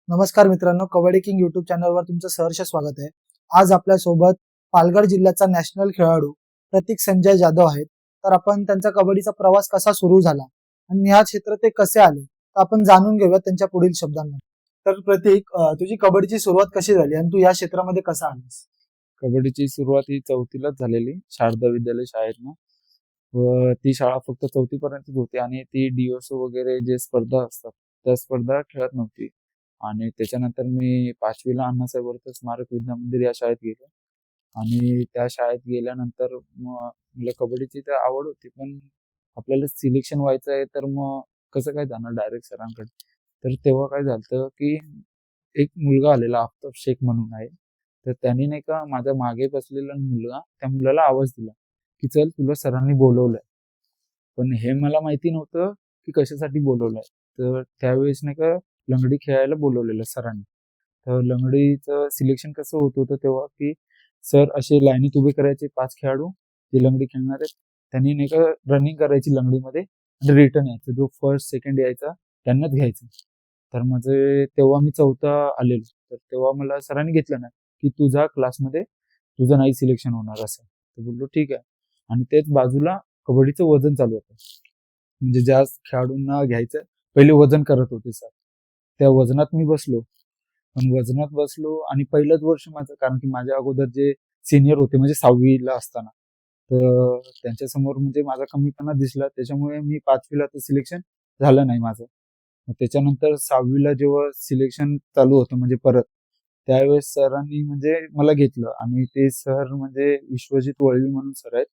नमस्कार मित्रांनो, kabaddi king YouTube चॅनलवर तुमचं सहर्ष स्वागत आहे. आज आपल्या सोबत पालघर जिल्ह्याचा नॅशनल खेळाडू प्रतीक संजय जाधव आहेत. तर आपण त्यांचा कबड्डीचा प्रवास कसा सुरू झाला आणि या क्षेत्रात ते कसे आले तर आपण जाणून घेऊया त्यांच्या पुढील शब्दांमध्ये. तर प्रतीक, तुझी कबड्डीची सुरुवात कशी झाली आणि तू या क्षेत्रामध्ये कसा आलास? कबड्डीची सुरुवात ही चौथीलाच झालेली, शारदा विद्यालय शाळेतनं. व ती शाळा फक्त 4थी पर्यंतच होती आणि ती DSO वगैरे जे स्पर्धा असतात त्या स्पर्धा खेळत नव्हती. आणि त्याच्यानंतर मी 5वीला अण्णासाहेब वर्ते स्मारक विद्या मंदिर या शाळेत गेलो आणि त्या शाळेत गेल्यानंतर मग मला कबड्डीची तर आवड होती, पण आपल्याला सिलेक्शन व्हायचं आहे तर मग कसं काय जाणार डायरेक्ट सरांकडे. तर तेव्हा काय झालं की एक मुलगा आलेला, आफताब शेख म्हणून आहे. तर त्यांनी नाही का माझ्या मागे बसलेला मुलगा, त्या मुलाला आवाज दिला की चल तुला सरांनी बोलवलंय. पण हे मला माहिती नव्हतं की कशासाठी बोलवलंय. तर त्यावेळेस नाही का लंगडी खेळायला बोलवलेलं सरांनी. तर लंगडीचं सिलेक्शन कसं होत होतं तेव्हा की सर असे लाईनीत उभे करायचे 5 खेळाडू जे लंगडी खेळणार आहेत. त्यांनी नाही का रनिंग करायची लंगडीमध्ये आणि रिटर्न यायचं. जो फर्स्ट सेकंड यायचा त्यांनाच घ्यायचं. तर म्हणजे तेव्हा मी 4था आलेलो. तर तेव्हा मला सरांनी घेतलं नाही की तुझा क्लासमध्ये तुझं नाही सिलेक्शन होणार असं. तर बोललो ठीक आहे. आणि तेच बाजूला कबड्डीचं वजन चालू होतं. म्हणजे ज्या खेळाडूंना घ्यायचं पहिले वजन करत होते सर. त्या वजनात मी बसलो. पण वजनात बसलो आणि पहिलंच वर्ष माझं, कारण की माझ्या अगोदर जे सिनियर होते म्हणजे 6वीला असताना, तर त्यांच्यासमोर म्हणजे माझा कमीपणा दिसला. त्याच्यामुळे मी 5वीला तर सिलेक्शन झालं नाही माझं. मग त्याच्यानंतर 6वीला जेव्हा सिलेक्शन चालू होतं म्हणजे परत, त्यावेळेस सरांनी म्हणजे मला घेतलं आणि ते सर म्हणजे विश्वजित वळवी म्हणून सर आहेत.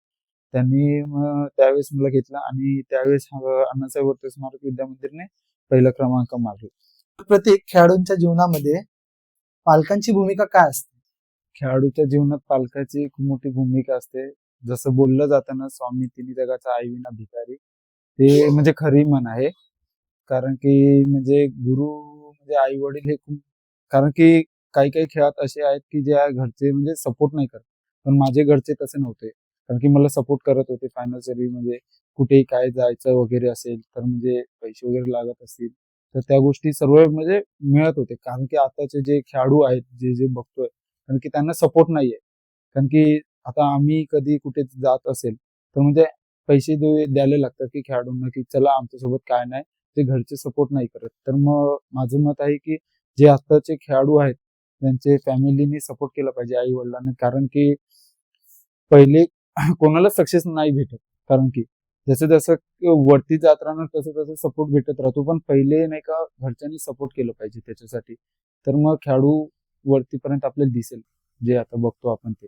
त्यांनी मग त्यावेळेस मला घेतलं आणि त्यावेळेस अण्णासाहेब वर्ते स्मारक विद्या मंदिरने पहिला क्रमांक मारला. प्रतीक, खेळाडूंच्या जीवनामध्ये पालकांची भूमिका काय असते? खेळाडूच्या जीवनात पालकाची खूप मोठी भूमिका असते. जसं बोललं जातं ना, स्वामी तिन्ही जगाचा आईविना भिकारी, ते म्हणजे खरी म्हण आहे. कारण की म्हणजे गुरु म्हणजे आई वडील हे खूप, कारण की काही काही खेळात असे आहेत की ज्या घरचे म्हणजे सपोर्ट नाही करत. पण माझे घरचे तसे नव्हते, कारण की मला सपोर्ट करत होते फायनान्शियली. म्हणजे कुठेही काय जायचं वगैरे असेल तर म्हणजे पैसे वगैरे लागत असतील तर त्या गोष्टी सर्व म्हणजे मिळत होते. कारण की आताचे जे खेळाडू आहेत जे जे बघतोय, कारण की त्यांना सपोर्ट नाहीये. कारण की आता आम्ही कधी कुठे जात असेल तर म्हणजे पैसे द्यायला लागतात की खेळाडूंना की चला आमच्यासोबत काय नाही, ते घरचे सपोर्ट नाही करत. तर मग माझं मत आहे की जे आताचे खेळाडू आहेत त्यांचे फॅमिलीनी सपोर्ट केला पाहिजे आई वडिलांना. कारण की पहिले कोणाला सक्सेस नाही भेटत, कारण की जसं जसं वरती जात राहणार तसं तसं सपोर्ट भेटत राहतो. पण पहिले नाही का घरच्यांनी सपोर्ट केलं पाहिजे त्याच्यासाठी. तर मग खेळाडू वरतीपर्यंत आपल्याला दिसेल, जे आता बघतो आपण ते.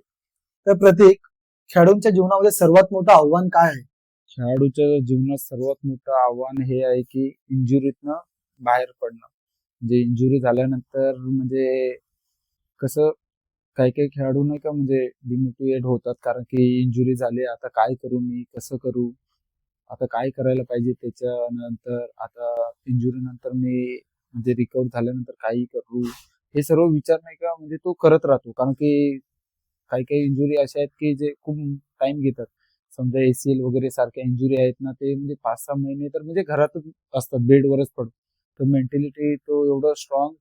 तर प्रतीक, खेळाडूंच्या जीवनामध्ये सर्वात मोठं आव्हान काय आहे? खेळाडूच्या जीवनात सर्वात मोठं आव्हान हे आहे की इंजुरीतनं बाहेर पडणं. म्हणजे इंजुरी झाल्यानंतर म्हणजे कसं काही काही खेळाडू नाही का म्हणजे डिमोटिवेट होतात, कारण की इंजुरी झाली, आता काय करू मी, कसं करू, आता काय करायला पाहिजे त्याच्यानंतर, आता इंजुरी नंतर मी म्हणजे रिकवर झाल्यानंतर काही करू, हे सर्व विचार नाही का म्हणजे तो करत राहतो. कारण की काही काही इंजुरी अशा आहेत की जे खूप टाइम घेतात. समजा ACL वगैरे सारख्या इंजुरी आहेत ना, ते म्हणजे 5-6 महिने तर म्हणजे घरातच असतात, बेडवरच पडतो. तर मेंटॅलिटी तो एवढं स्ट्रॉंग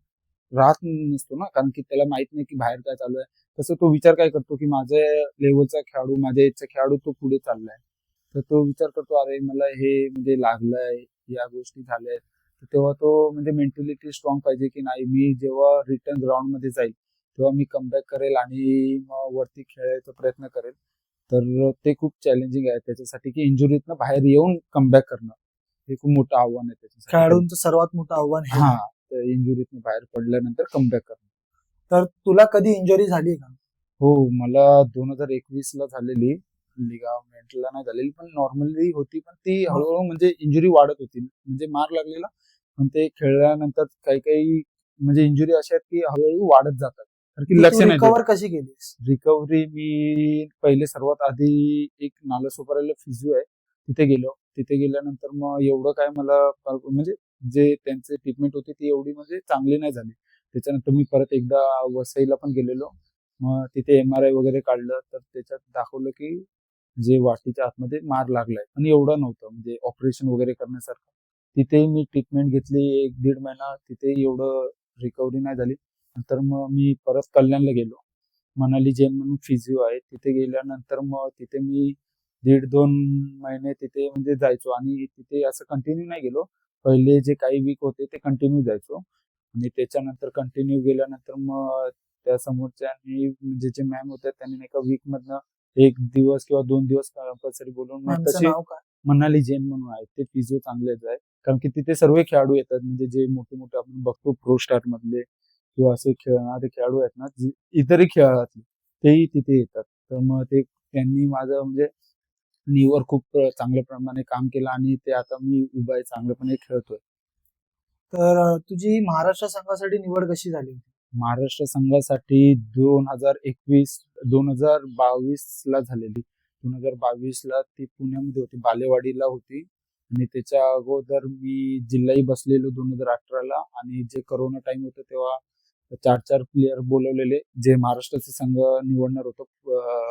राहत नसतो ना, कारण की त्याला माहित नाही की बाहेर काय चालू आहे. तसं तो विचार काय करतो की माझ्या लेवलचा खेळाडू, माझ्या एजचा खेळाडू तो पुढे चाललाय. तर तो विचार करतो अरे मला हे म्हणजे लागलंय, या गोष्टी झाल्यात. तर तेव्हा तो म्हणजे मेंटॅलिटी स्ट्रॉंग पाहिजे की नाही, मी जेव्हा रिटर्न ग्राउंडमध्ये जाईल तेव्हा मी कमबॅक करेल आणि मग वरती खेळायचा प्रयत्न करेल. तर ते खूप चॅलेंजिंग आहे त्याच्यासाठी की इंजुरीतनं बाहेर येऊन कमबॅक करणं हे खूप मोठं आव्हान आहे त्याच्यासाठी. खेळाडूंचं सर्वात मोठं आव्हान हे हा, आहे. तर इंजुरीतनं बाहेर पडल्यानंतर कमबॅक करणं. तर तुला कधी इंजुरी झाली का? हो, मला 2021ला झालेली. लिगामेंटला नाही झालेली, पण नॉर्मली होती. पण ती हळूहळू म्हणजे इंजुरी वाढत होती. म्हणजे मार लागलेला, पण ते खेळल्यानंतर काही काही म्हणजे इंजुरी अशा आहेत की हळूहळू वाढत जातात. कारण की लक्ष नाही देत. रिकवर कशी केलीस? रिकव्हरी मी पहिले सर्वात आधी एक नालासोपाऱ्याला फिजिओ आहे, तिथे गेलो. तिथे गेल्यानंतर मग एवढं काय मला म्हणजे जे त्यांचे ट्रीटमेंट होती ती एवढी म्हणजे चांगली नाही झाली. त्याच्यानंतर मी परत एकदा वसईला पण गेलेलो. मग तिथे MRI वगैरे काढलं तर त्याच्यात दाखवलं की जे वाटीच्या आतमध्ये मार लागलाय, पण एवढं नव्हतं म्हणजे ऑपरेशन वगैरे करण्यासारखं. तिथे मी ट्रीटमेंट घेतली 1-1.5 महिना, तिथे एवढं रिकव्हरी नाही झाली. नंतर मग मी परत कल्याणला गेलो. मनाली जैन म्हणून फिजिओ आहे. तिथे गेल्यानंतर मग तिथे मी 1.5-2 महिने तिथे म्हणजे जायचो आणि तिथे असं कंटिन्यू नाही गेलो. पहिले जे काही वीक होते ते कंटिन्यू जायचो आणि त्याच्यानंतर कंटिन्यू गेल्यानंतर मग त्या समोरच्यांनी म्हणजे जे मॅम होत्या त्यांनी नाही का वीकमधनं 1 दिवस किंवा 2 दिवस कंपल्सरी बोलवून मग मॅमचं तसे नाव काय? मनाली जैन म्हणून आहेत. ते फिजिओ चांगलेच आहे. कारण की तिथे सर्व खेळाडू येतात म्हणजे जे मोठे-मोठे आपण बघतो प्रो स्टार मधले किंवा असे खेळणारे खेळाडू आहेत ना, इतरही खेळातले तेही तिथे येतात. तर मग ते त्यांनी माझं म्हणजे नीवर खूप चांगल्या प्रमाणे काम केलं आणि ते आता मी उभा आहे, चांगल्यापणे खेळतोय. तर तुझी महाराष्ट्र संघासाठी निवड कशी झाली होती? महाराष्ट्र संघासाठी 2021 2022 ला झालेली. 2022 ला ती पुण्यामध्ये होती, बालेवाडीला होती आणि त्याच्या अगोदर मी जिल्हाही बसलेलो 2018 ला आणि जे कोरोना टाइम होतं तेव्हा 4-4 प्लेयर बोलवलेले जे महाराष्ट्राचा संघ निवडणार होतं.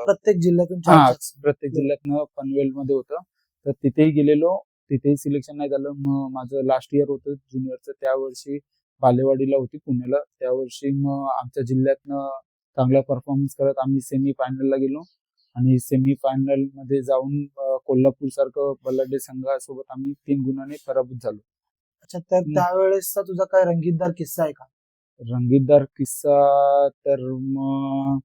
प्रत्येक जिल्ह्यातून हा 4-4 प्रत्येक जिल्ह्यातनं पनवेलमध्ये होतं. तर तिथेही गेलेलो. तिथेही सिलेक्शन नाही झालं. मग माझं लास्ट इयर होतं ज्युनियरचं. त्यावर्षी बालेवाडीला होती पुण्याला. त्यावर्षी मग आमच्या जिल्ह्यातनं चांगला परफॉर्मन्स करत आम्ही सेमी फायनलला गेलो आणि सेमी फायनल मध्ये जाऊन कोल्हापूर सारखं बलाढ्य संघासोबत आम्ही 3 गुणांनी पराभूत झालो. अच्छा, तर त्यावेळेसचा तुझा काय रंगीतदार किस्सा आहे का? रंगीतदार किस्सा तर मग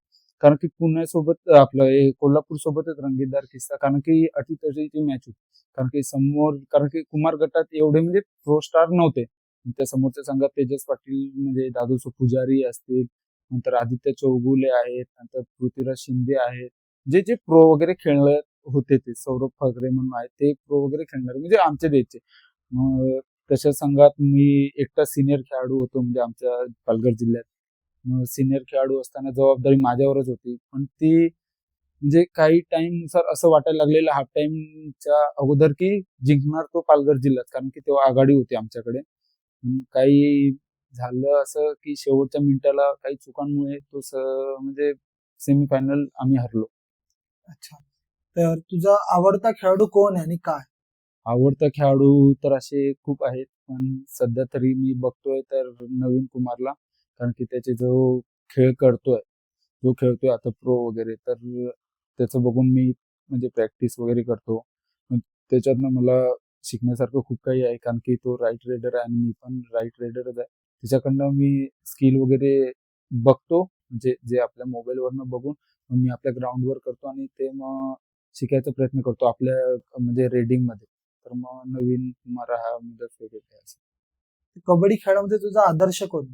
कारण की पुण्यासोबत आपलं हे कोल्हापूर सोबतच रंगीतदार किस्सा कारण की अटीतटीची मॅच होती. कारण की समोर कारण की कुमार गटात एवढे म्हणजे प्रो स्टार नव्हते. त्या समोरच्या संघात तेजस पाटील म्हणजे दादू पुजारी असतील, नंतर आदित्य चौगुले आहेत, नंतर पृथ्वीराज शिंदे आहेत. जे प्रो वगैरे खेळत होते ते सौरभ फगरे म्हणून आहेत ते प्रो वगैरे खेळणारे म्हणजे आमच्या देशचे. मग तशा संघात मी एकटा सिनियर खेळाडू होतो म्हणजे आमच्या पालघर जिल्ह्यात. मग सिनियर खेळाडू असताना जबाबदारी माझ्यावरच होती. पण ती म्हणजे काही टाइमनुसार असं वाटायला लागलेलं हाफ टाइमच्या अगोदर की जिंकणार तो पालघर जिल्हाच कारण की तेव्हा आघाडी होती आमच्याकडे. पण काही झालं असं की शेवटच्या मिनिटाला काही चुकांमुळे तो म्हणजे सेमीफायनल आम्ही हरलो. अच्छा, तर तुझा आवडता खेळाडू कोण आहे आणि काय? आवडता खेळाडू तर असे खूप आहेत, पण सध्या तरी मी बघतोय तर नवीन कुमारला. कारण की त्याचे जो खेळ करतोय, जो खेळतोय आता प्रो वगैरे, तर त्याचं बघून मी म्हणजे प्रॅक्टिस वगैरे करतो. पण त्याच्यातनं मला शिकण्यासारखं खूप काही आहे, कारण की तो राईट रेडर आहे आणि मी पण राईट रेडरच आहे. त्याच्याकडनं मी स्किल वगैरे बघतो, म्हणजे जे आपल्या मोबाईलवरनं बघून मग मी आपल्या ग्राउंडवर करतो आणि ते मग शिकायचा प्रयत्न करतो आपल्या म्हणजे रेडिंगमध्ये. तर मग नवीन कुमार हा माझा फेवरेट आहे असं. कबड्डी खेळामध्ये तुझा आदर्श कोण?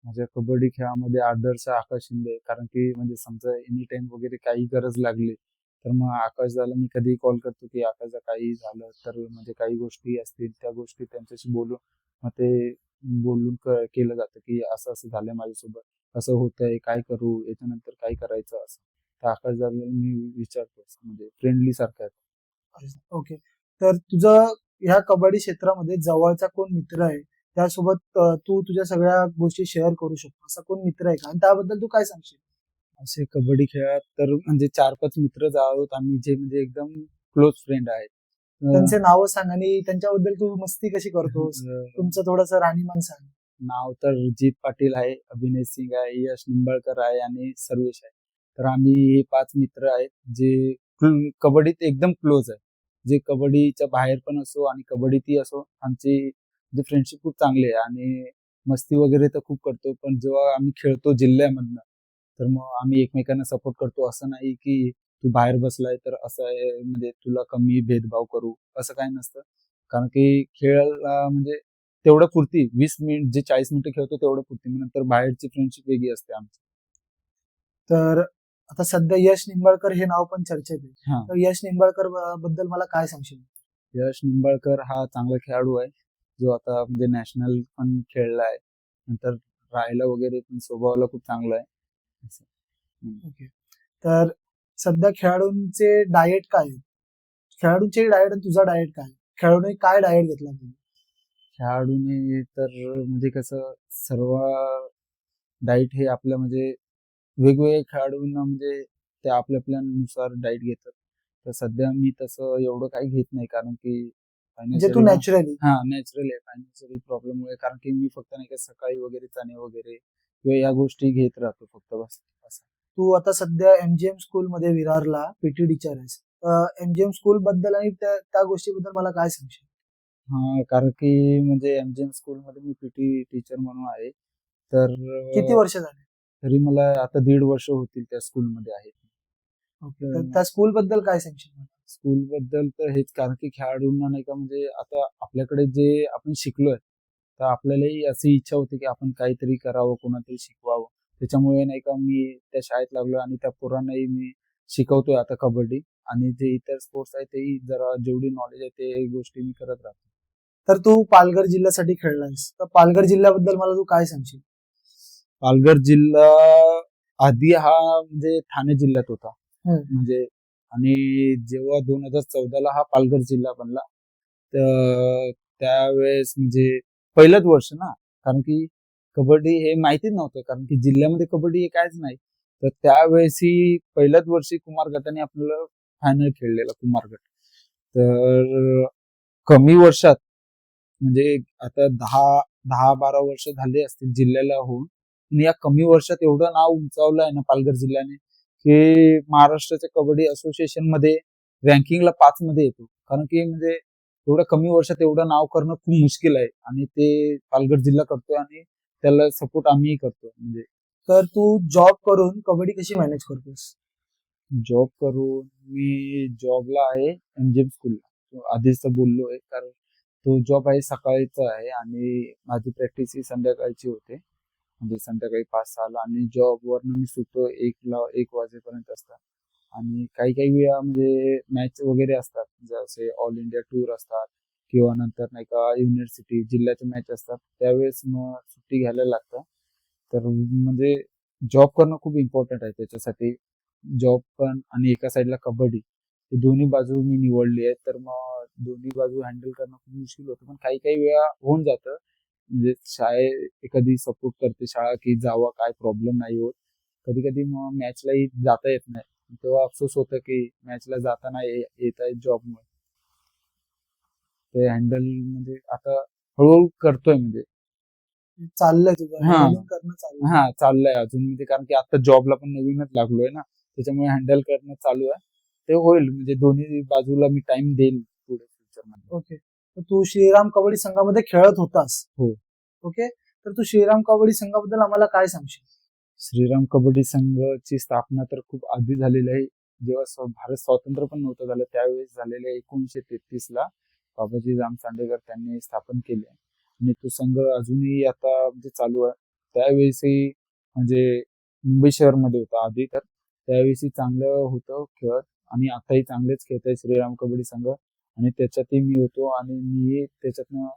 माझ्या कबड्डी खेळामध्ये आदर्श आकाश शिंदे कारण की म्हणजे समजा एनी टाइम वगैरे काही गरज लागली तर मग आकाशदाला मी कधीही कॉल करतो की आकाशदा काही झालं तर म्हणजे काही गोष्टी असतील त्या गोष्टी त्यांच्याशी बोलून मग ते बोलून केलं जातं की असं असं झालंय माझ्यासोबत असं होतंय काय करू याच्यानंतर काय करायचं असं. तर आकाशदाला मी विचारतो म्हणजे फ्रेंडली सारखं आहे. ओके, तर तुझं ह्या कबड्डी क्षेत्रामध्ये जवळचा कोण मित्र आहे त्यासोबत तू तुझ्या सगळ्या गोष्टी शेअर करू शकतो असा कोण मित्र आहे का आणि त्याबद्दल तू काय सांगशील? असे कबड्डी खेळात तर म्हणजे 4-5 मित्रच आहोत आम्ही जे म्हणजे एकदम क्लोज फ्रेंड आहेत. त्यांचे नावं सांग आणि त्यांच्याबद्दल तू मस्ती कशी करतोस? अं, तुमचं थोडंसं राहणीमान सांग. नाव तर जीत पाटील आहे, अभिनय सिंग आहे, यश निंबाळकर आहे आणि सर्वेश आहे. तर आम्ही हे 5 मित्र आहेत जे कबड्डीत एकदम क्लोज आहे. जे कबड्डीच्या बाहेर पण असो आणि कबड्डीतही असो आमची जे फ्रेंडशिप खूप चांगली आहे आणि मस्ती वगैरे तर खूप करतो. पण जेव्हा आम्ही खेळतो जिल्ह्यामधनं तर मग आम्ही एकमेकांना सपोर्ट करतो. असं नाही की तू बाहेर बसलाय तर असं आहे म्हणजे तुला कमी भेदभाव करू, असं काही नसतं. कारण की खेळाला म्हणजे तेवढं पुरती 20 मिनिट जे 40 मिनिटं खेळतो तेवढं पुरती. मग नंतर बाहेरची फ्रेंडशिप वेगळी असते आमची. तर आता सध्या यश निंबाळकर हे नाव पण चर्चेत आहे. हां. तर यश निंबाळकर बद्दल मला काय सांगशील? यश निंबाळकर हा चांगला खेळाडू आहे. जो आता म्हणजे नॅशनल पण खेळला आहे. नंतर राहायला वगैरे पण स्वभावाला खूप चांगला आहे. असं. हं. ओके. तर सध्या खेळाडूंचे डाएट काय आहे? खेळाडूंचे डाएट आणि तुझा डाएट काय आहे? खेळाडूंनी काय डाएट घेतला पाहिजे? खेळाडूने तर म्हणजे कसं सर्व डाएट हे आपलं म्हणजे वेगवेगळ्या खेळाडूंना म्हणजे ते आपल्या आपल्यानुसार डाएट घेतात. तर सध्या मी तसं एवढं काही घेत नाही, कारण की म्हणजे तू फायनान्शियली नॅचरली हा नॅचरल आहे. फायनान्शियली प्रॉब्लेममुळे, कारण की मी फक्त नाही का सकाळी वगैरे चणे वगैरे किंवा या गोष्टी घेत राहतो फक्त, बस असं. तू आता सध्या एमजीएम स्कूल मध्ये विरारला पीटी टीचर आहेस. एमजीएम स्कूल बद्दल आणि त्या गोष्टीबद्दल मला काय सांगशील? हा, कारण की म्हणजे एमजीएम स्कूलमध्ये मी पीटी टीचर म्हणून आहे. तर किती वर्ष झाले? तरी मला आता 1.5 वर्ष होतील त्या स्कूलमध्ये आहे. ओके, तर त्या स्कूल बद्दल काय सांगशील मला? स्कूल बद्दल तर हेच, कारण की खेळाडूंना नाही का म्हणजे आता आपल्याकडे जे आपण शिकलोय, तर आपल्यालाही अशी इच्छा होती की आपण काहीतरी करावं, कोणातरी शिकवावं. त्याच्यामुळे नाही का मी त्या शाळेत लागलो आणि त्या पोरांनाही मी शिकवतोय आता कबड्डी, आणि जे इतर स्पोर्ट्स आहेत तेही जरा जेवढी नॉलेज आहे ते गोष्टी मी करत राहतो. तर तू पालघर जिल्ह्यासाठी खेळलायस, तर पालघर जिल्ह्याबद्दल मला तू काय सांगशील? पालघर जिल्हा आधी हा म्हणजे ठाणे जिल्ह्यात होता. म्हणजे आणि जेव्हा 2014ला हा पालघर जिल्हा बनला, तर त्यावेळेस म्हणजे पहिलंच वर्ष ना, कारण की कबड्डी हे माहितीच नव्हतं, कारण की जिल्ह्यामध्ये कबड्डी हे कायच नाही. तर त्यावेळेस ही पहिल्याच वर्षी कुमार गटाने आपल्याला फायनल खेळलेला, कुमार गट. तर कमी वर्षात म्हणजे आता 10-12 वर्ष झाले असतील जिल्ह्याला होऊन, आणि या कमी वर्षात एवढं नाव उंचावलं आहे ना पालघर जिल्ह्याने, की महाराष्ट्राच्या कबड्डी असोसिएशन मध्ये रँकिंगला 5 मध्ये येतो. कारण की म्हणजे एवढ्या कमी वर्षात एवढं नाव करणं खूप मुश्किल आहे, आणि ते पालघर जिल्हा करतोय, आणि त्याला सपोर्ट आम्हीही करतो. म्हणजे तर तू जॉब करून कबड्डी कशी मॅनेज करतोस? जॉब करून मी जॉबला आहे एमजीएम स्कूलला, आधीच तर बोललोय, कारण तो जॉब आहे सकाळीचा आहे, आणि माझी प्रॅक्टिस ही संध्याकाळची होते, म्हणजे संध्याकाळी 5-6ला, आणि जॉबवरनं मी सुटतो 1 वाजेपर्यंत असतात. आणि काही काही वेळा म्हणजे मॅच वगैरे असतात, जसे ऑल इंडिया टूर असतात, किंवा नंतर नाही का युनिव्हर्सिटी जिल्ह्याचे मॅच असतात, त्यावेळेस मग सुट्टी घ्यायला लागतं. तर म्हणजे जॉब करणं खूप इम्पॉर्टंट आहे त्याच्यासाठी. जॉब पण आणि एका साईडला कबड्डी, हे दोन्ही बाजू मी निवडली आहे. तर मग दोन्ही बाजू हँडल करणं खूप मुश्किल होतं, पण काही काही वेळा होऊन जातं. म्हणजे एखादी सपोर्ट करते शाळा की जावा, काय प्रॉब्लेम नाही होत. कधी कधी मग मॅचलाही जाता येत नाही, तेव्हा अफसोस होतं की मॅचला जाता नाही येत आहे जॉबमुळे. ते हँडल म्हणजे आता हळूहळू करतोय म्हणजे. चाललंय तुझं हा हँडलिंग करणं चाललंय. हा चाललंय अजून, म्हणजे कारण की आता जॉबला पण नवीनच लागलोय ना, त्याच्यामुळे हँडल करणं चालू आहे. ते होईल, म्हणजे दोन्ही बाजूला मी टाइम देईल पुढे फ्युचर मध्ये. ओके, तर तू श्रीराम कबड्डी संघामध्ये खेळत होतास. हो. ओके, तर तू श्रीराम कबड्डी संघाबद्दल आम्हाला काय सांगशील? श्रीराम कबड्डी संघाची स्थापना तर खूप आधी झालेली आहे, जेव्हा भारत स्वातंत्र्य पण नव्हतं झालं त्यावेळेस झालेलं आहे. 1933ला बाबाजी राम सांडेकर त्यांनी स्थापन केले, आणि तो संघ अजूनही आता म्हणजे चालू आहे. त्यावेळेसही म्हणजे मुंबई शहरमध्ये होता आधी, तर त्यावेळेसही चांगलं होतं खेळत, आणि आताही चांगलेच खेळत आहे श्रीराम कबड्डी संघ. आणि त्याच्यातही मी होतो, आणि मी त्याच्यातनं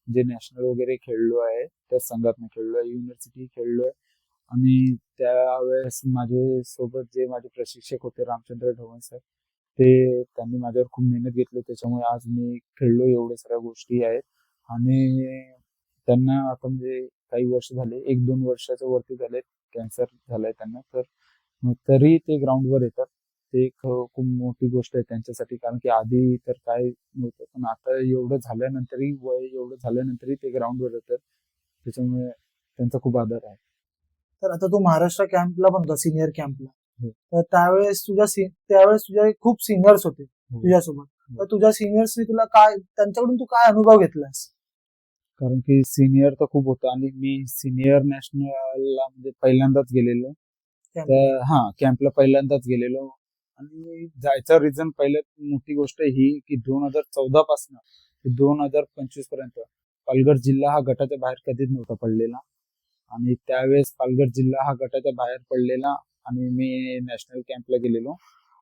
जे नॅशनल वगैरे खेळलो आहे त्या संघातनं खेळलोय, युनिव्हर्सिटी खेळलोय. आणि त्यावेळेस माझे सोबत जे माझे प्रशिक्षक होते रामचंद्र ढवण सर, ते त्यांनी माझ्यावर खूप मेहनत घेतली, त्याच्यामुळे आज मी खेळलो, एवढ्या साऱ्या गोष्टी आहेत. आणि त्यांना आता म्हणजे काही वर्ष झाले, 1-2 वर्षाच्या वरती झाले, कॅन्सर झालाय त्यांना. तर तरी ते ग्राउंडवर येतात. ते एक खूप मोठी गोष्ट आहे त्यांच्यासाठी, कारण की आधी तर काय नव्हतं, पण आता एवढं झाल्यानंतरही, वय एवढं झाल्यानंतरही ते ग्राउंडवर येतात. त्याच्यामुळे त्यांचा खूप आदर आहे. तर आता तू महाराष्ट्र कॅम्पला पण होता, सिनियर कॅम्पला. हो. तर त्यावेळेस तुझे खूप सिनियर्स होते हो. तुझ्यासोबत. हो. तर तुझ्या सिनियर्सनी तुला काय, त्यांच्याकडून तू काय अनुभव घेतलास? कारण की सीनियर तर खूप होतं, आणि मी सीनियर नॅशनलला म्हणजे पहिल्यांदाच गेलेलो. तर कॅम्पला पहिल्यांदाच गेलेलो. आणि जायचं रिझन, पहिल्यात मोठी गोष्ट ही की 2014 पासून ते 2025 पर्यंत पालघर जिल्हा हा गटाच्या बाहेर कधीच नव्हता पडलेला. आणि त्यावेळेस पालघर जिल्हा हा गटाच्या बाहेर पडलेला, आणि मी नॅशनल कॅम्पला गेलेलो.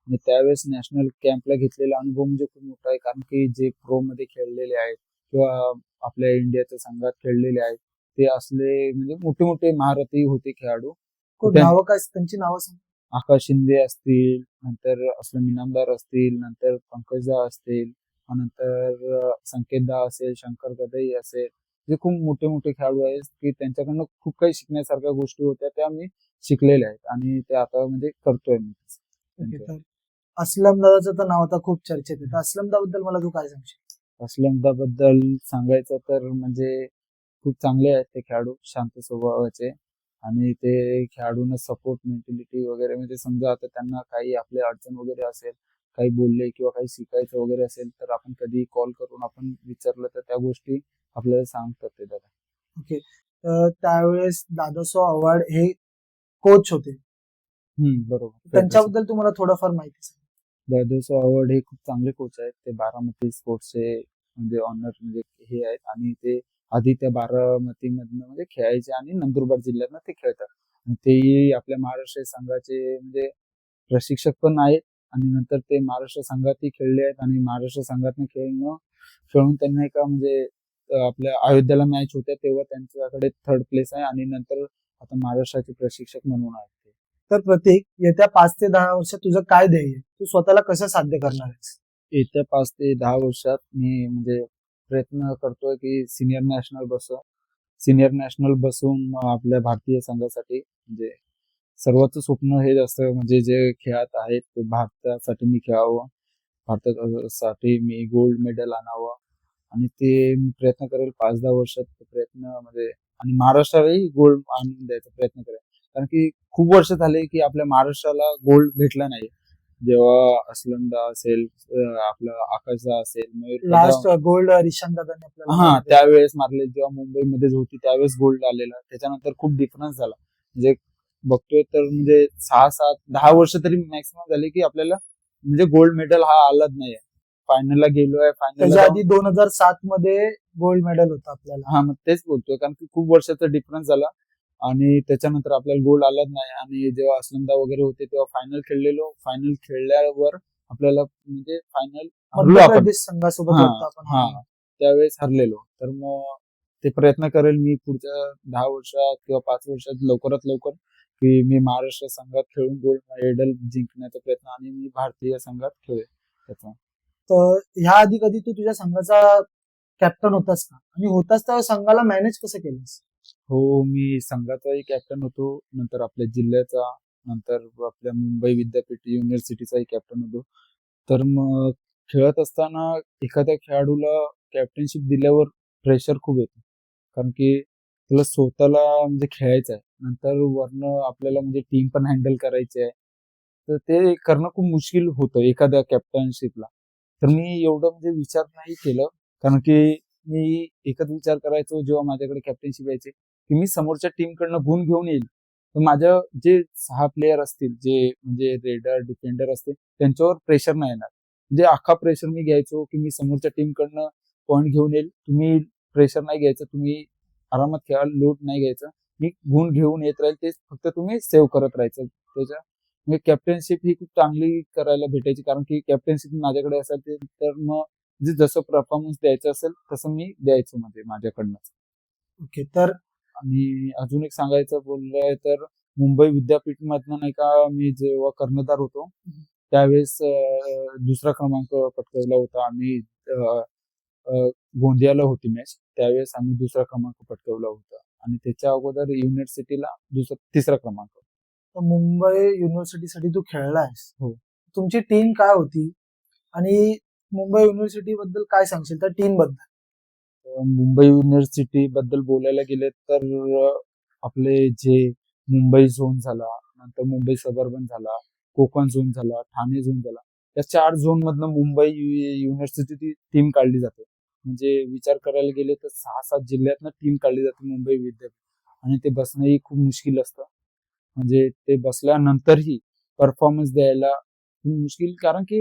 आणि त्यावेळेस नॅशनल कॅम्पला घेतलेला अनुभव म्हणजे खूप मोठा आहे, कारण की जे प्रो मध्ये खेळलेले आहेत किंवा आपल्या इंडियाच्या संघात खेळलेले आहेत, ते असले म्हणजे मोठे मोठे महारथी होते खेळाडू. नावं काय, त्यांची नावं सांग. आकाश शिंदे असतील, नंतर असलम इनामदार असतील, नंतर पंकजदा असतील, नंतर संकेतदा असेल, शंकर गदई असेल, जे खूप मोठे मोठे खेळाडू आहेत की त्यांच्याकडनं खूप काही शिकण्यासारख्या गोष्टी होत्या, त्या मी शिकलेल्या आहेत, आणि ते आता म्हणजे करतोय मी. ओके, तर असलम दादाचं तर नाव आता खूप चर्चेत आहे. तर असलम दाबद्दल मला तू काय सांगशील? असलमदाबद्दल सांगायचं तर म्हणजे खूप चांगले आहेत ते खेळाडू, शांत स्वभावाचे. आणि ते खेळाडूंना सपोर्ट मेंटॅलिटी वगैरे, म्हणजे समजा आता त्यांना काही आपली अडचण वगैरे असेल, काही बोलले किंवा काही शिकायचं वगैरे असेल, तर आपण कधी कॉल करून आपण विचारलं तर त्या गोष्टी आपल्याला सांगतात ते दादा. ओके. तर त्यावेळेस दादासो आव्हाड हे कोच होते. बरोबर. त्यांच्याबद्दल तुम्हाला थोडंफार माहिती सांग. दादासो आवड हे खूप चांगले कोच आहेत. ते बारामती स्पोर्ट्सचे म्हणजे ऑनर म्हणजे हे आहेत, आणि ते आधी त्या बारामतीमधनं म्हणजे खेळायचे आणि नंदुरबार जिल्ह्यातनं ते खेळतात. आणि तेही आपल्या महाराष्ट्र संघाचे म्हणजे प्रशिक्षक पण आहेत. आणि नंतर ते महाराष्ट्र संघातही खेळले आहेत, आणि महाराष्ट्र संघातनं खेळून त्यांना एका म्हणजे आपल्या अयोध्येला मॅच होत्या तेव्हा त्यांच्याकडे थर्ड प्लेस आहे, आणि नंतर आता महाराष्ट्राचे प्रशिक्षक म्हणून आहेत ते. तर प्रतीक, येत्या 5 ते 10 वर्षात तुझं काय ध्येय आहे? तू स्वतःला कसं साध्य करणार आहेस? येत्या 5 ते 10 वर्षात मी म्हणजे प्रयत्न करतोय की सिनियर नॅशनल बसून आपल्या भारतीय संघासाठी म्हणजे सर्वांचं स्वप्न हे असतं, म्हणजे जे खेळात आहेत ते भारतासाठी मी खेळावं, भारतासाठी मी गोल्ड मेडल आणावं. आणि ते मी प्रयत्न करेल 5-10 वर्षात ते प्रयत्न म्हणजे, आणि महाराष्ट्रालाही गोल्ड आणून द्यायचा प्रयत्न करेल. कारण की खूप वर्ष झाले की आपल्या महाराष्ट्राला गोल्ड भेटला नाही. जेव्हा असलमदा असेल, आपला आकाशदा असेल, मयूर लास्ट गोल्ड रिशांत दादांनी आपल्याला हा मारले. त्यावेळेस मारले, जेव्हा मुंबईमध्ये होती त्यावेळेस गोल्ड आलेला. त्याच्यानंतर खूप डिफरन्स झाला. म्हणजे बघतोय तर म्हणजे 6-7-10 वर्ष तरी मॅक्सिमम झाले की आपल्याला म्हणजे गोल्ड मेडल हा आलाच नाहीये. फायनलला गेलोय, फायनलला त्याच्या आधी 2007 मध्ये गोल्ड मेडल होतं आपल्याला. हा मग तेच बोलतोय, कारण की खूप वर्षाचा डिफरन्स झाला आणि त्याच्यानंतर आपल्याला गोल्ड आलाच नाही. आणि जेव्हा असलमदा वगैरे होते तेव्हा फायनल खेळलेलो, फायनल खेळल्यावर आपल्याला म्हणजे फायनल हरलो मध्य आपण. प्रदेश संघासोबत हा वाटतं आपण हा हरलो. त्यावेळेस हरलेलो. तर मग ते प्रयत्न करेल मी पुढच्या 10 वर्षात किंवा 5 वर्षात लवकरात लवकर, की मी महाराष्ट्र संघात खेळून गोल्ड मेडल जिंकण्याचा प्रयत्न, आणि मी भारतीय संघात खेळेल त्याचा. तर ह्या आधी कधी तू तुझ्या संघाचा कॅप्टन होतास का? आणि होतास तर संघाला मॅनेज कसं केलंस? हो, मी संघाचाही कॅप्टन होतो, नंतर आपल्या जिल्ह्याचा, नंतर आपल्या मुंबई विद्यापीठ युनिव्हर्सिटीचाही कॅप्टन होतो. तर मग खेळत असताना एखाद्या खेळाडूला कॅप्टनशिप दिल्यावर प्रेशर खूप येतं. कारण की तुला स्वतःला म्हणजे खेळायचं आहे. नंतर वरनं आपल्याला म्हणजे टीम पण हँडल करायची आहे. तर ते करणं खूप मुश्किल होतं एखाद्या कॅप्टनशिपला. तर मी एवढं म्हणजे विचार नाही केलं. कारण की मी एकच विचार करायचो जेव्हा माझ्याकडे कॅप्टनशिप यायची, की मी समोरच्या टीमकडनं गुण घेऊन येईल. तर माझ्या जे 6 प्लेयर असतील, जे म्हणजे रेडर, डिफेंडर असतील, त्यांच्यावर प्रेशर नाही येणार. म्हणजे अख्खा प्रेशर मी घ्यायचो, की मी समोरच्या टीमकडनं पॉईंट घेऊन येईल. तुम्ही प्रेशर नाही घ्यायचं, तुम्ही आरामात खेळा, लोड नाही घ्यायचा. मी गुण घेऊन येत राहील, तेच फक्त तुम्ही सेव्ह करत राहायचं. त्याच्या म्हणजे कॅप्टनशिप ही खूप चांगली करायला भेटायची, कारण की कॅप्टनशिप माझ्याकडे असायची, तर मग म्हणजे जसं परफॉर्मन्स द्यायचं असेल तसं मी द्यायचो म्हणजे माझ्याकडनंच. ओके. तर आणि अजून एक सांगायचं बोललंय तर मुंबई विद्यापीठमधनं नाही का, मी जेव्हा कर्णधार होतो त्यावेळेस दुसरा क्रमांक पटकावला होता आम्ही. अ, अ, गोंदियाला होती मॅच, त्यावेळेस आम्ही दुसरा क्रमांक पटकावला होता. आणि त्याच्या अगोदर युनिव्हर्सिटीला तिसरा क्रमांक. मुंबई युनिव्हर्सिटीसाठी तू खेळलायस. हो. तुमची टीम काय होती? आणि मुंबई युनिव्हर्सिटी बद्दल काय सांगशील त्या टीम बद्दल? मुंबई युनिव्हर्सिटी बद्दल बोलायला गेले तर आपले जे मुंबई झोन झाला, नंतर मुंबई सबर्बन झाला, कोकण झोन झाला, ठाणे झोन झाला, या 4 झोन मधनं मुंबई युनिव्हर्सिटी टीम काढली जाते. म्हणजे विचार करायला गेले तर 6-7 जिल्ह्यातनं टीम काढली जाते मुंबई विद्यापीठ. आणि ते बसणंही खूप मुश्किल असतं. म्हणजे ते बसल्यानंतरही परफॉर्मन्स द्यायला खूप मुश्किल, कारण की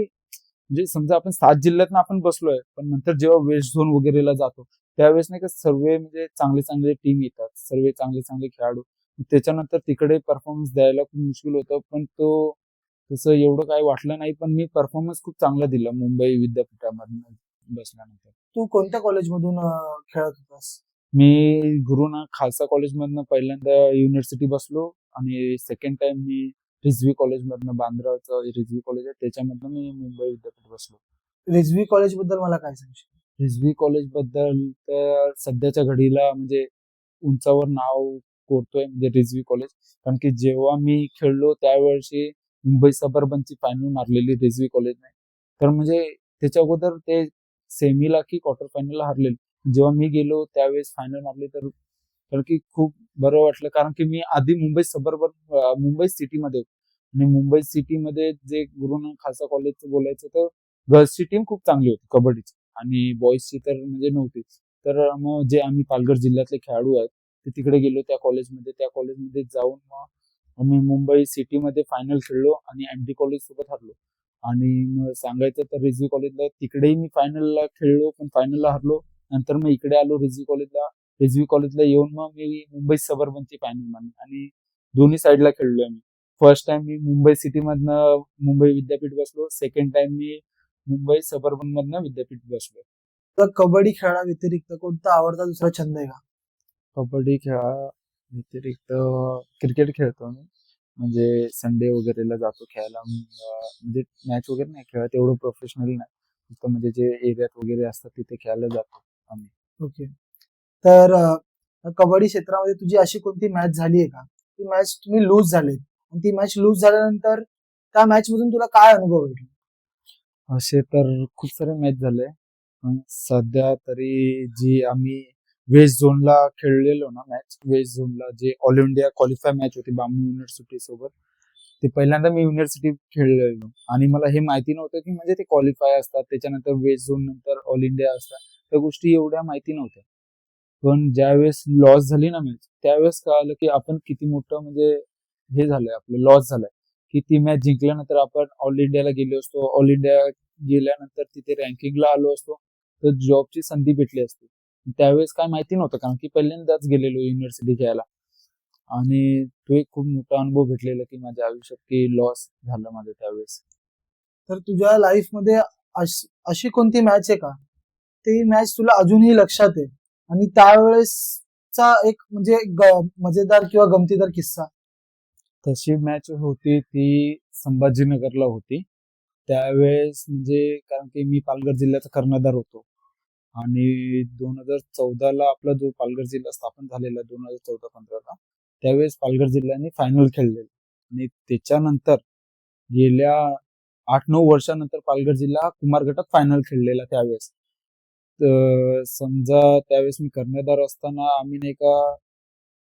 म्हणजे समजा आपण 7 जिल्ह्यातनं आपण बसलोय, पण नंतर जेव्हा वेस्ट झोन वगैरेला जातो त्यावेळेस नाही का सर्व म्हणजे चांगले चांगले टीम येतात, सर्व चांगले चांगले खेळाडू. त्याच्यानंतर तिकडे परफॉर्मन्स द्यायला खूप मुश्किल होतं, पण तो तसं एवढं काही वाटलं नाही. पण मी परफॉर्मन्स खूप चांगला दिला मुंबई विद्यापीठामधून बसल्यानंतर. तू कोणत्या कॉलेजमधून खेळत होतास? मी गुरुनानक खालसा कॉलेजमधनं पहिल्यांदा युनिव्हर्सिटी बसलो, आणि सेकंड टाइम मी रिझवी कॉलेजमधनं, बांद्राचं रिझवी कॉलेज आहे त्याच्यामधनं मी मुंबई विद्यापीठ बसलो. रिझवी कॉलेज बद्दल मला काय सांगशील? रिझवी कॉलेज बद्दल तर सध्याच्या घडीला म्हणजे उंचावर नाव कोरतोय म्हणजे रिझवी कॉलेज. कारण की जेव्हा मी खेळलो त्यावेळी मुंबई सबर्बनची फायनल मारलेली रिझवी कॉलेजने. तर म्हणजे त्याच्या अगोदर ते सेमीला की क्वार्टर फायनलला हारलेले. जेव्हा मी गेलो त्यावेळेस फायनल मारली, तर कारण की खूप बरं वाटलं, कारण की मी आधी मुंबई सबर्बन मुंबई सिटीमध्ये होतो. आणि मुंबई सिटीमध्ये जे गुरु नानक खालसा कॉलेजचं बोलायचं तर गर्ल्सची टीम खूप चांगली होती कबड्डीची, आणि बॉईजची तर म्हणजे नव्हतीच. तर मग जे आम्ही पालघर जिल्ह्यातले खेळाडू आहेत ते तिकडे गेलो त्या कॉलेजमध्ये जाऊन मग आम्ही मुंबई सिटीमध्ये फायनल खेळलो आणि एमडी कॉलेज सोबत हरलो. आणि मग सांगायचं तर रिझवी कॉलेजला तिकडेही मी फायनलला खेळलो, पण फायनलला हरलो. नंतर मग इकडे आलो रिझवी कॉलेजला येऊन मग मी मुंबई सबर्बनची फायनल मारली आणि दोन्ही साईडला खेळलोय मी. फर्स्ट टाइम मी मुंबई सिटी मधनं मुंबई विद्यापीठ बसलो, सेकंड टाइम मी मुंबई सबर्बन मधनं विद्यापीठ बसलो. तर कबड्डी खेळा व्यतिरिक्त कोणता आवडता दुसरा छंद आहे का? कबड्डी खेळा व्यतिरिक्त क्रिकेट खेळतो मी. म्हणजे संडे वगैरेला जातो खेळायला. म्हणजे मॅच वगैरे नाही खेळत, एवढं प्रोफेशनल नाही. फक्त म्हणजे जे एरियात वगैरे असतात तिथे खेळायला जातो आम्ही. ओके. तर कबड्डी क्षेत्रामध्ये तुझी अशी कोणती मॅच झाली आहे का, ती मॅच तुम्ही लूज झाले आणि ती मॅच लूज झाल्यानंतर त्या मॅच मधून तुला काय अनुभव भेटले? असे तर खूप सारे मॅच झाले, पण सध्या तरी जी आम्ही वेस्ट झोनला खेळलेलो ना मॅच, वेस्ट झोनला जे ऑल इंडिया क्वालिफाय मॅच होती बांबू युनिव्हर्सिटी सोबत, ते पहिल्यांदा मी युनिव्हर्सिटी खेळलेलो आणि मला हे माहिती नव्हतं की म्हणजे ते क्वालिफाय असतात, त्याच्यानंतर वेस्ट झोन नंतर ऑल इंडिया असतात. त्या गोष्टी एवढ्या माहिती नव्हत्या. पण ज्यावेळेस लॉस झाली ना मॅच, त्यावेळेस कळालं की आपण किती मोठं म्हणजे हे झालंय, आपलं लॉस झालाय. की ती मॅच जिंकल्यानंतर आपण ऑल इंडियाला गेलो असतो, ऑल इंडिया गेल्यानंतर तिथे रँकिंगला आलो असतो, तर जॉबची संधी भेटली असती. त्यावेळेस काय माहिती नव्हतं, कारण की पहिल्यांदाच गेलेलो युनिव्हर्सिटी घ्यायला. आणि तो एक खूप मोठा अनुभव भेटलेला की माझ्या आयुष्यात की लॉस झालं माझं त्यावेळेस. तर तुझ्या लाईफ मध्ये अशी कोणती मॅच आहे का, ती मॅच तुला अजूनही लक्षात आहे आणि त्यावेळेसचा एक म्हणजे मजेदार किंवा गमतीदार किस्सा? तशी मॅच होती ती संभाजीनगरला होती. त्यावेळेस म्हणजे कारण की मी पालघर जिल्ह्याचा कर्णधार होतो आणि 2014ला आपला जो पालघर जिल्हा स्थापन झालेला 2014-15ला, त्यावेळेस पालघर जिल्ह्याने फायनल खेळलेली. आणि त्याच्यानंतर गेल्या 8-9 वर्षानंतर पालघर जिल्हा कुमार गटात फायनल खेळलेला त्यावेळेस. तर समजा त्यावेळेस मी कर्णधार असताना आम्ही नाही का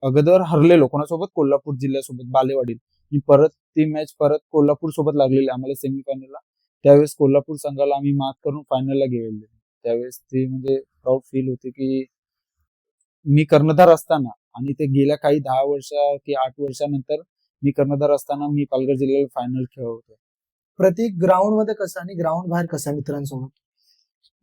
अगोदर हरलेलो कोणासोबत, कोल्हापूर जिल्ह्यासोबत बालेवाडीत. मी परत ती मॅच परत कोल्हापूर सोबत लागलेली आम्हाला सेमीफायनलला. त्यावेळेस कोल्हापूर संघाला आम्ही मात करून फायनलला गेलेलो. त्यावेळेस ती म्हणजे प्राऊड फील होते की मी कर्णधार असताना, आणि ते गेल्या काही 10 वर्ष की 8 वर्षानंतर मी कर्णधार असताना मी पालघर जिल्ह्याला फायनल खेळवतो. प्रत्येक ग्राउंड मध्ये कसं आणि ग्राउंड बाहेर कसं मित्रांसोबत?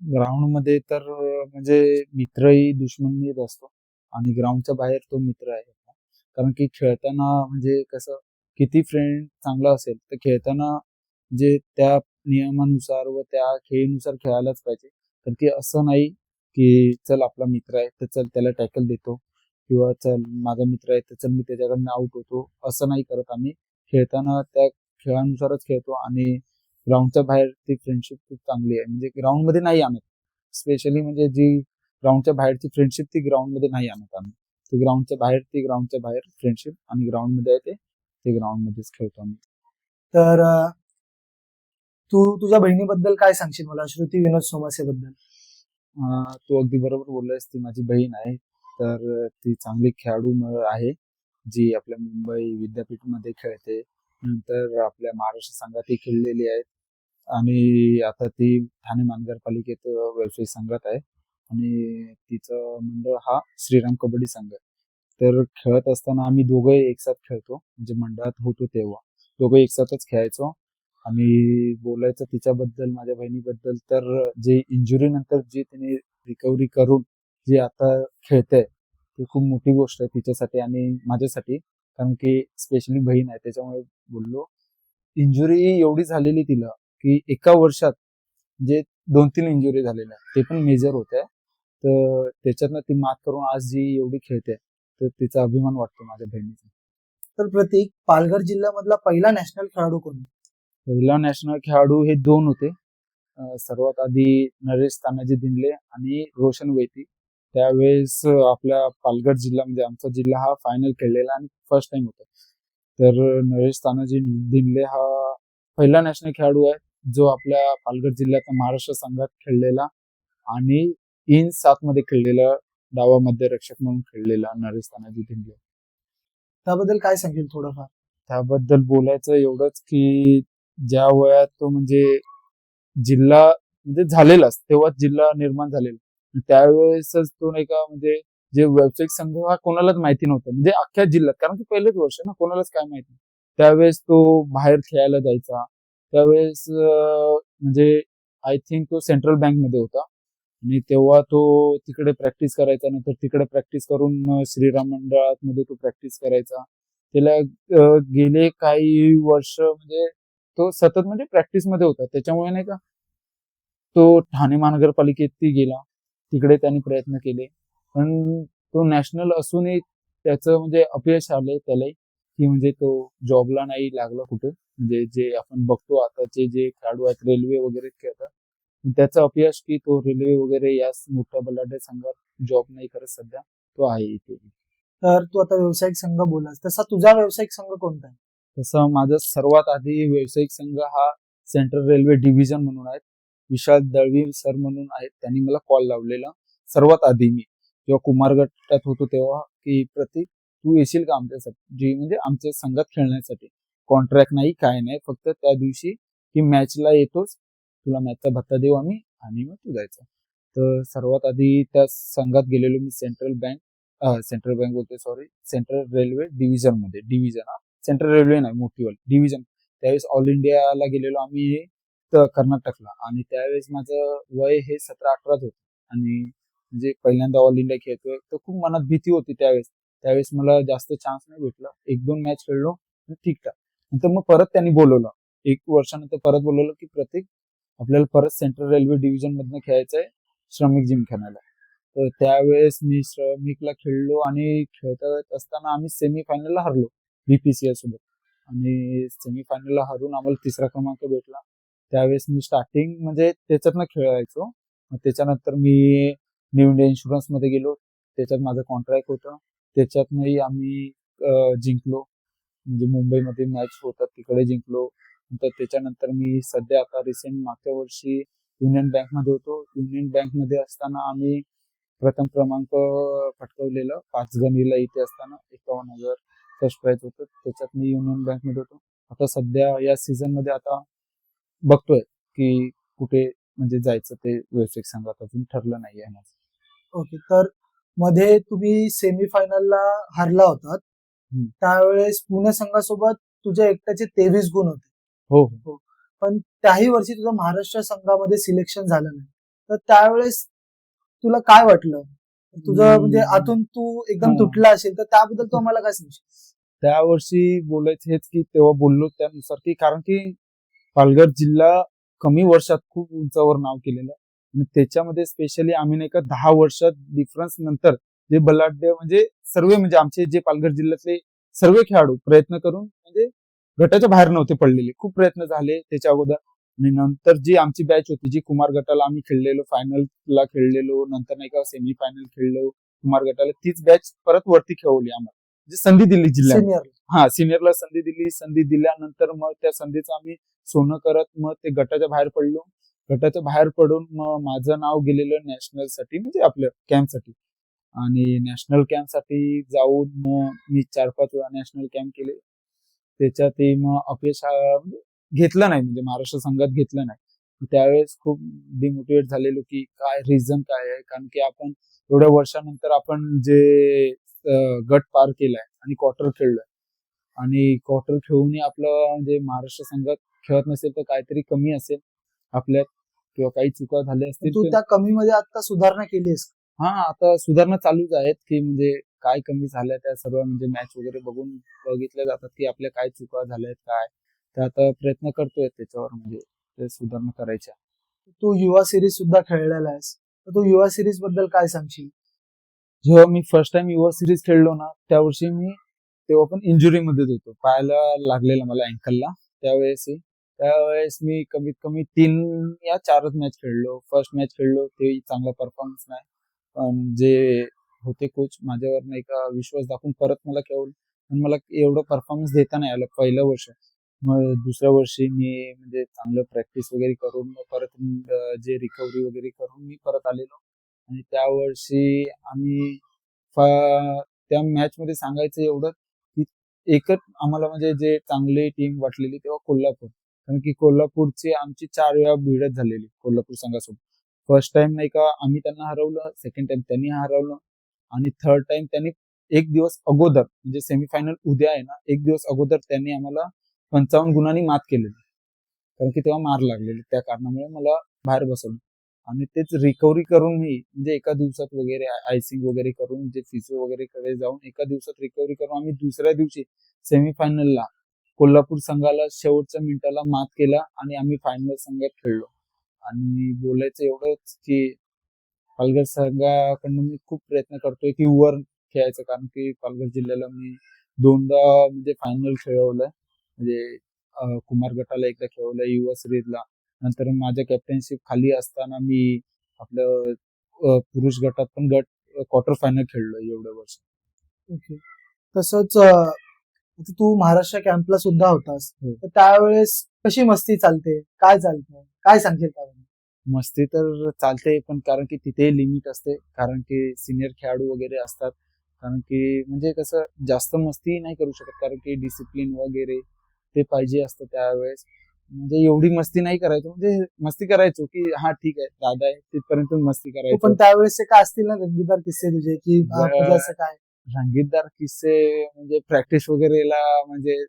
ग्राउंड मध्ये तर म्हणजे मित्रही दुश्मनीच असतो आणि ग्राउंडच्या बाहेर तो मित्र आहे आपला. कारण की खेळताना म्हणजे कसं, किती फ्रेंड चांगला असेल तर खेळताना जे त्या नियमानुसार व त्या खेळीनुसार खेळायलाच पाहिजे. कारण की असं नाही की चल आपला मित्र आहे तर चल त्याला टॅकल देतो, किंवा चल माझा मित्र आहे तर चल मी त्याच्याकडनं आउट होतो, असं नाही करत आम्ही. खेळताना त्या खेळानुसारच खेळतो आणि ग्राउंडच्या बाहेर ती फ्रेंडशिप खूप चांगली आहे. म्हणजे ग्राउंड मध्ये नाही आणत, स्पेशली म्हणजे जी ग्राउंडच्या बाहेरची फ्रेंडशिप ती ग्राउंड मध्ये नाही आणत आम्ही. ती ग्राउंडच्या बाहेर फ्रेंडशिप, आणि ग्राउंड मध्ये आहे ते ग्राउंड मध्येच खेळतो आम्ही. तर तू तुझ्या बहिणीबद्दल काय सांगशील मला, श्रुती विनोद सोमासे बद्दल? तू अगदी बरोबर बोललास, ती माझी बहीण आहे. तर ती चांगली खेळाडू आहे, जी आपल्या मुंबई विद्यापीठमध्ये खेळते. नंतर आपल्या महाराष्ट्र संघातही खेळलेली आहे. आणि आता ती ठाणे महानगरपालिकेत व्यावसायिक संघात आहे. आणि तिचं मंडळ हा श्रीराम कबड्डी संघ आहे. तर खेळत असताना आम्ही दोघंही एकसाथ खेळतो, म्हणजे मंडळात होतो तेव्हा दोघं एकसाथच खेळायचो. आणि बोलायचं तिच्याबद्दल, माझ्या बहिणीबद्दल, तर जे इंजुरी नंतर जे तिने रिकव्हरी करून जे आता खेळते, ती खूप मोठी गोष्ट आहे तिच्यासाठी आणि माझ्यासाठी. कारण की स्पेशली बहीण आहे त्याच्यामुळे बोललो. इंजुरी एवढी झालेली तिला की एका वर्षात जे 2-3 इंजुरी झालेल्या, ते पण मेजर होत्या. तर त्याच्यातनं ती मात करून आज जी एवढी खेळते, तर तिचा अभिमान वाटतो माझ्या बहिणीचा. तर प्रतीक, पालघर जिल्ह्यामधला पहिला नॅशनल खेळाडू कोण? पहिला नॅशनल खेळाडू हे 2 होते. सर्वात आधी नरेश तानाजी दिनले आणि रोशन वैती. त्यावेळेस आपल्या पालघर जिल्हा म्हणजे आमचा जिल्हा हा फायनल खेळलेला आणि फर्स्ट टाइम होता. तर नरेश तानाजी दिनले हा पहिला नॅशनल खेळाडू आहे जो आपल्या पालघर जिल्ह्यात महाराष्ट्र संघात खेळलेला आणि इन 7 मध्ये खेळलेला, डावा मध्यरक्षक म्हणून खेळलेला नरेश तानाजी दिनले. त्याबद्दल काय सांगेल थोडंफार? त्याबद्दल बोलायचं एवढंच की ज्या वयात तो म्हणजे जिल्हा म्हणजे झालेलाच तेव्हाच जिल्हा निर्माण झालेला, त्यावेळेसच तो नाही का म्हणजे जे व्यावसायिक संघ हा कोणालाच माहिती नव्हता म्हणजे अख्ख्या जिल्ह्यात, कारण की पहिलेच वर्ष ना, कोणालाच काय माहिती. त्यावेळेस तो बाहेर खेळायला जायचा. त्यावेळेस म्हणजे आय थिंक तो सेंट्रल बँक मध्ये होता आणि तेव्हा तो तिकडे प्रॅक्टिस करायचा. नंतर तिकडे प्रॅक्टिस करून श्रीराम मंडळात मध्ये तो प्रॅक्टिस करायचा. त्याला गेले काही वर्ष म्हणजे तो सतत म्हणजे प्रॅक्टिस मध्ये होता. त्याच्यामुळे नाही का तो ठाणे महानगरपालिकेत गेला. तिकडे त्यांनी प्रयत्न केले. पण तो नॅशनल असूनही त्याचं म्हणजे अपयश आलंय त्याला, की म्हणजे तो जॉबला नाही लागला कुठे. म्हणजे जे आपण बघतो आताचे जे खेळाडू आहेत रेल्वे वगैरे खेळतात, त्याचं अपयश की तो रेल्वे वगैरे या मोठ्या बलाढ्य संघात जॉब नाही करत सध्या. तो आहे इथे. तर तू आता व्यावसायिक संघ बोलास, तसा तुझा व्यावसायिक संघ कोणता आहे? तसं माझा सर्वात आधी व्यावसायिक संघ हा सेंट्रल रेल्वे डिव्हिजन म्हणून आहे. विशाल दळवी सर म्हणून आहेत, त्यांनी मला कॉल लावलेला सर्वात आधी मी जेव्हा कुमार गटात होतो तेव्हा, की प्रतीक तू येशील का आमच्यासाठी, जी म्हणजे आमच्या संघात खेळण्यासाठी. कॉन्ट्रॅक्ट नाही काय नाही, फक्त त्या दिवशी की मॅचला येतोच, तुला मॅचचा भत्ता देऊ आम्ही आणि मग तू जायचं. तर सर्वात आधी त्या संघात गेलेलो मी सेंट्रल बँक बोलते सॉरी, सेंट्रल रेल्वे डिव्हिजन मध्ये. डिव्हिजन, सेंट्रल रेल्वे नाही मोठीवाली डिव्हिजन. त्यावेळेस ऑल इंडियाला गेलेलो आम्ही कर्नाटकला, आणि त्यावेळेस माझं वय हे 17-18 होतं आणि म्हणजे पहिल्यांदा ऑल इंडिया खेळतोय तर खूप मनात भीती होती त्यावेळेस मला जास्त चान्स नाही भेटला. 1-2 मॅच खेळलो, ठीक. नंतर मग परत त्यांनी बोलवलं, 1 वर्षानंतर परत बोलवलं की प्रतीक आपल्याला परत सेंट्रल रेल्वे डिव्हिजन मधनं खेळायचंय श्रमिक जिमखान्याला. तर त्यावेळेस मी श्रमिकला खेळलो आणि खेळत असताना आम्ही सेमीफायनलला हरलो बीपीसीएल सोबत, आणि सेमीफायनलला हरून आम्हाला 3रा क्रमांक भेटला. त्यावेळेस मी स्टार्टिंग म्हणजे त्याच्यातनं खेळायचो. त्याच्यानंतर मी न्यू इंडिया इन्शुरन्स मध्ये गेलो, त्याच्यात माझं कॉन्ट्रॅक्ट होतं. त्याच्यातनंही आम्ही जिंकलो, म्हणजे मुंबईमध्ये मॅच होतात तिकडे जिंकलो. नंतर त्याच्यानंतर मी सध्या आता रिसेंट मागच्या वर्षी युनियन बँक मध्ये होतो. युनियन बँक मध्ये असताना आम्ही प्रथम क्रमांक पटकवलेलं 5 गणीला इथे असताना 51,000 फर्स्ट प्राइज होतं. त्याच्यात मी युनियन बँक मध्ये होतो. आता सध्या या सीझन मध्ये आता बघतोय की कुठे म्हणजे जायचं, ते व्यावसायिक संघात अजून ठरलं नाही आहे माझं. ओके, तर मध्ये तुम्ही सेमीफायनलला हरला होतात, त्यावेळेस पुणे संघासोबत तुझ्या एकट्याचे 23 गुण होते. हो. पण त्याही वर्षी तुझं महाराष्ट्र संघामध्ये सिलेक्शन झालं नाही. तर त्यावेळेस तुला काय वाटलं? तुझं म्हणजे आतून तू एकदम तुटला असेल, तर त्याबद्दल तू आम्हाला काय सांगशील? त्या वर्षी बोलायचं हेच की तेव्हा बोललो त्यानुसार, की कारण की पालघर जिल्हा कमी वर्षात खूप उंचावर नाव केलेलं आणि त्याच्यामध्ये स्पेशली आम्ही नाही का 10 वर्षात डिफरन्स नंतर जे बलाढ्य म्हणजे सर्व म्हणजे आमचे जे पालघर जिल्ह्यातले सर्व खेळाडू प्रयत्न करून म्हणजे गटाच्या बाहेर नव्हते पडलेले. खूप प्रयत्न झाले त्याच्या अगोदर, आणि नंतर जी आमची बॅच होती, जी कुमार गटाला आम्ही खेळलेलो, फायनलला खेळलेलो, नंतर नाही का सेमी फायनल खेळलो कुमार गटाला, तीच बॅच परत वरती खेळवली आम्हाला, म्हणजे संधी दिली जिल्ह्यात. सिनियर हा, सिनियरला संधी दिली. संधी दिल्यानंतर मग त्या संधीचं आम्ही सोनं करत मग ते गटाच्या बाहेर पडलो. गटाच्या बाहेर पडून मग माझं नाव गेलेलं नॅशनल साठी, म्हणजे आपल्या कॅम्पसाठी, आणि नॅशनल कॅम्पसाठी जाऊन मग मी 4-5 वेळा नॅशनल कॅम्प केले. त्याच्यातही मग अपयश घेतलं नाही, म्हणजे महाराष्ट्र संघात घेतलं नाही. त्यावेळेस खूप डिमोटिवेट झालेलो की काय रिझन काय आहे, कारण की आपण एवढ्या वर्षानंतर आपण जे गट पार केलाय आणि क्वार्टर खेळलोय, आणि क्वार्टर खेळूनही आपलं म्हणजे महाराष्ट्र संघात खेळत नसेल तर काहीतरी कमी असेल आपल्यात, किंवा काही चुका झाल्या असतील. तू त्या कमीमध्ये आता सुधारणा केलीस? हा, आता सुधारणा चालूच आहेत, की म्हणजे काय कमी झाल्या त्या सर्व म्हणजे मॅच वगैरे बघून बघितल्या जातात की आपल्या काय चुका झाल्यात काय, तर आता प्रयत्न करतोय त्याच्यावर म्हणजे ते सुधारणा करायच्या. तू युवा सिरीज सुद्धा खेळलेला आहेस, तर तू युवा सिरीज बद्दल काय सांगशील? जेव्हा मी फर्स्ट टाइम युवा सिरीज खेळलो ना, त्या वर्षी मी तेव्हा पण इंजुरी मध्येच होतो, पायाला लागलेला मला अँकलला. त्यावेळेस मी कमीत कमी 3 या 4च मॅच खेळलो. फर्स्ट मॅच खेळलो ते चांगला परफॉर्मन्स नाही, पण जे होते कोच माझ्यावर नाही का विश्वास दाखवून परत मला पण मला एवढं परफॉर्मन्स देता नाही आलं पहिलं वर्ष. मग दुसऱ्या वर्षी मी म्हणजे चांगलं प्रॅक्टिस वगैरे करून मग परत जे रिकव्हरी वगैरे करून मी परत आलेलो. आणि त्या वर्षी आम्ही त्या मॅच मध्ये सांगायचं एवढं की एकच आम्हाला म्हणजे जे चांगली टीम वाटलेली तेव्हा कोल्हापूर. कारण की कोल्हापूरची आमची 4 वेळा भिडत झालेली कोल्हापूर संघासोबत. फर्स्ट टाइम नाही का आम्ही त्यांना हरवलं, सेकंड टाइम त्यांनी हरवलं आणि थर्ड टाइम त्यांनी एक दिवस अगोदर म्हणजे सेमीफायनल उद्या आहे ना, एक दिवस अगोदर त्यांनी आम्हाला 55 गुणांनी मात केलेली. कारण की तेव्हा मार लागलेली. त्या कारणामुळे मला बाहेर बसवलं. आणि तेच रिकव्हरी करून मी म्हणजे एका दिवसात वगैरे आयसिंग वगैरे करून जे फिजिओ वगैरे कडे जाऊन एका दिवसात रिकव्हरी करून आम्ही दुसऱ्या दिवशी सेमीफायनलला कोल्हापूर संघाला शेवटच्या मिनिटाला मात केला आणि आम्ही फायनल संघात खेळलो. आणि बोलायचं एवढंच की पालघर संघाकडनं मी खूप प्रयत्न करतोय की वर खेळायचं. कारण की पालघर जिल्ह्याला मी 2दा म्हणजे फायनल खेळवलंय. म्हणजे कुमार गटाला एकदा खेळवलंय, युवा सिरीजला. नंतर माझ्या कॅप्टनशिप खाली असताना मी आपलं पुरुष गटात पण क्वार्टर फायनल खेळलोय एवढ्या वर्ष. ओके. तसंच आता तू महाराष्ट्र कॅम्पला सुद्धा होतास, हो. तर त्यावेळेस कशी मस्ती चालते, काय चालतं, काय सांगशील त्याबद्दल? मस्ती तर चालते पण कारण की तिथे लिमिट असते. कारण की सिनियर खेळाडू वगैरे असतात. कारण की म्हणजे कसं जास्त मस्ती नाही करू शकत. कारण की डिसिप्लिन वगैरे ते पाहिजे असतं त्यावेळेस. म्हणजे एवढी मस्ती नाही करायचो. म्हणजे मस्ती करायचो की हा ठीक आहे दादा आहे तिथपर्यंत मस्ती हो, करायचो. पण त्यावेळेसचे काय असतील ना रंगीदार किस्से तुझे की तुझं असं काय? रंगीतदार किस्से म्हणजे प्रॅक्टिस वगैरेला म्हणजे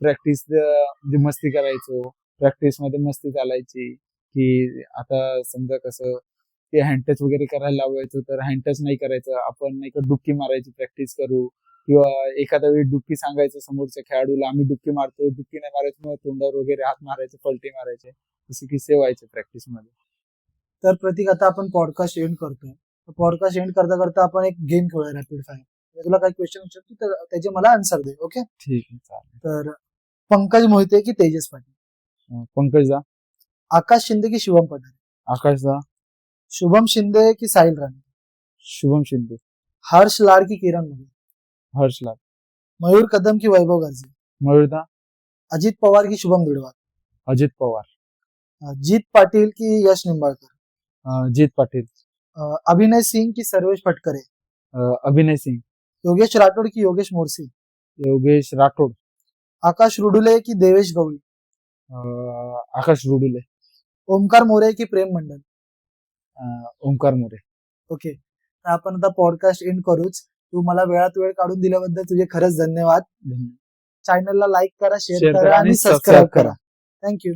प्रॅक्टिस म्हणजे मस्ती करायचो. प्रॅक्टिस मध्ये मस्ती चालायची की आता समजा कसं ते हँडटच वगैरे करायला लावायचं तर हँडटच नाही करायचं. आपण नाही का डुबकी मारायची प्रॅक्टिस करू किंवा एखाद्या वेळी डुबकी सांगायचं समोरच्या खेळाडूला आम्ही डुबकी मारतो, डुबकी नाही मारायचं मग तोंडावर वगैरे हात मारायचे, पलटी मारायचे. असे किस्से व्हायचे प्रॅक्टिस मध्ये. तर प्रतीक, आता आपण पॉडकास्ट एंड करतोय. पॉडकास्ट एंड करता करता आपण एक गेम खेळूया, रॅपिड फायर. तुला काही क्वेश्चन विचारतो तर त्याचे मला आन्सर दे. ओके? ठीक आहे चालेल. तर पंकज मोहिते की तेजस पाटील? पंकज दा. आकाश शिंदे की शुभम पटेल? आकाश दा. शुभम शिंदे की साहिल राणे? शुभम शिंदे. हर्ष लाड की किरण मोरे? हर्ष लाड. मयूर कदम की वैभव गर्जे? मयूर दा. अजित पवार की शुभम बिडवाल? अजित पवार. जीत पाटील की यश निंबाळकर? जीत पाटील. अभिनय सिंह की सर्वेश फटकरे? अभिनय सिंग. योगेश राठोड की योगेश मोरसी? योगेश राठोड. आकाश रुडुले की देवेश गवळी? आकाश रुडुले. ओमकार मोरे की प्रेम मंडल? ओंकार मोरे. ओके, तर आपण आता पॉडकास्ट एंड करूच. तू मला वेळात वेळ काढून दिल्याबद्दल तुझे खरंच धन्यवाद. चॅनलला लाईक करा, शेअर करा आणि सबस्क्राईब करा. थँक्यू.